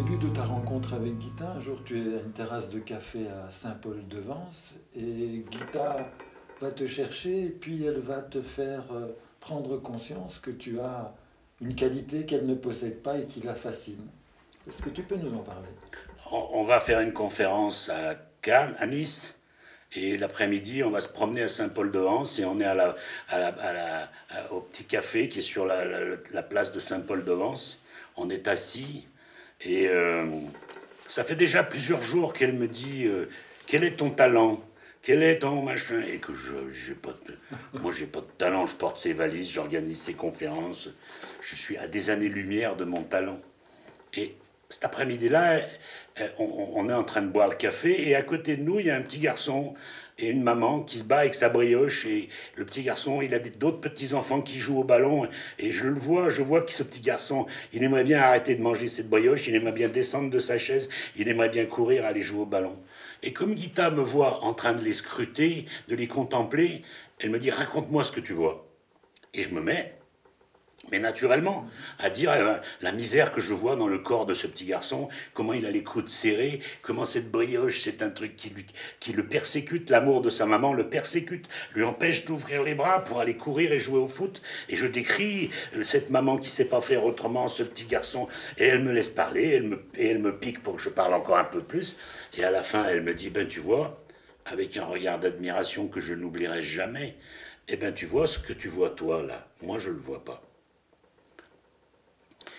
début de ta rencontre avec Guita, un jour tu es à une terrasse de café à Saint-Paul-de-Vence et Guita va te chercher et puis elle va te faire prendre conscience que tu as une qualité qu'elle ne possède pas et qui la fascine. Est-ce que tu peux nous en parler? On va faire une conférence à Cannes, à Nice, et l'après-midi, on va se promener à Saint-Paul-de-Vence et on est au petit café qui est sur la place de Saint-Paul-de-Vence. On est assis et ça fait déjà plusieurs jours qu'elle me dit quel est ton talent? Quel est ton machin? Et que j'ai pas moi j'ai pas de talent, je porte ses valises, j'organise ses conférences, je suis à des années-lumière de mon talent. Et cet après-midi-là, on est en train de boire le café et à côté de nous, il y a un petit garçon et une maman qui se bat avec sa brioche et le petit garçon, il a d'autres petits-enfants qui jouent au ballon et je vois que ce petit garçon, il aimerait bien arrêter de manger cette brioche, il aimerait bien descendre de sa chaise, il aimerait bien courir, aller jouer au ballon. Et comme Guita me voit en train de les scruter, de les contempler, elle me dit raconte-moi ce que tu vois. Et je me mets mais naturellement, à dire la misère que je vois dans le corps de ce petit garçon, comment il a les coudes serrés, comment cette brioche, c'est un truc qui le persécute, l'amour de sa maman le persécute, lui empêche d'ouvrir les bras pour aller courir et jouer au foot. Et je décris cette maman qui ne sait pas faire autrement, ce petit garçon, et elle me laisse parler, elle me pique pour que je parle encore un peu plus. Et à la fin, elle me dit, ben tu vois, avec un regard d'admiration que je n'oublierai jamais, eh ben tu vois ce que tu vois toi là, moi je ne le vois pas.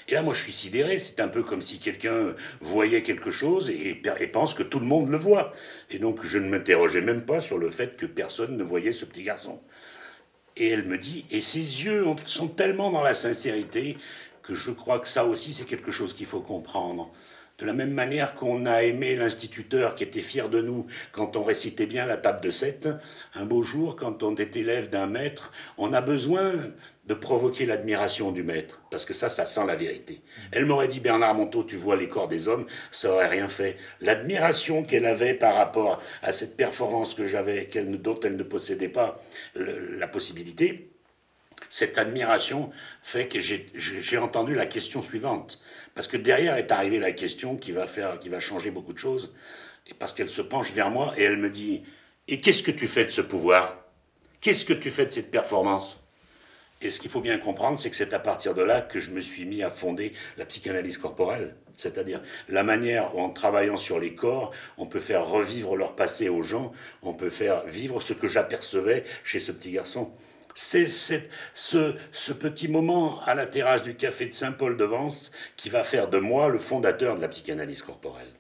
Et là, moi, je suis sidéré. C'est un peu comme si quelqu'un voyait quelque chose et pense que tout le monde le voit. Et donc, je ne m'interrogeais même pas sur le fait que personne ne voyait ce petit garçon. Et elle me dit, et ses yeux sont tellement dans la sincérité que je crois que ça aussi, c'est quelque chose qu'il faut comprendre. De la même manière qu'on a aimé l'instituteur qui était fier de nous quand on récitait bien la table de 7, un beau jour, quand on est élève d'un maître, on a besoin de provoquer l'admiration du maître, parce que ça sent la vérité. Elle m'aurait dit, Bernard Monteau, tu vois les corps des hommes, ça aurait rien fait. L'admiration qu'elle avait par rapport à cette performance que j'avais, dont elle ne possédait pas la possibilité, cette admiration fait que j'ai entendu la question suivante. Parce que derrière est arrivée la question qui va changer beaucoup de choses. Et parce qu'elle se penche vers moi et elle me dit, et qu'est-ce que tu fais de ce pouvoir? Qu'est-ce que tu fais de cette performance? Et ce qu'il faut bien comprendre, c'est que c'est à partir de là que je me suis mis à fonder la psychanalyse corporelle. C'est-à-dire la manière où, en travaillant sur les corps, on peut faire revivre leur passé aux gens, on peut faire vivre ce que j'apercevais chez ce petit garçon. C'est ce petit moment à la terrasse du café de Saint-Paul-de-Vence qui va faire de moi le fondateur de la psychanalyse corporelle.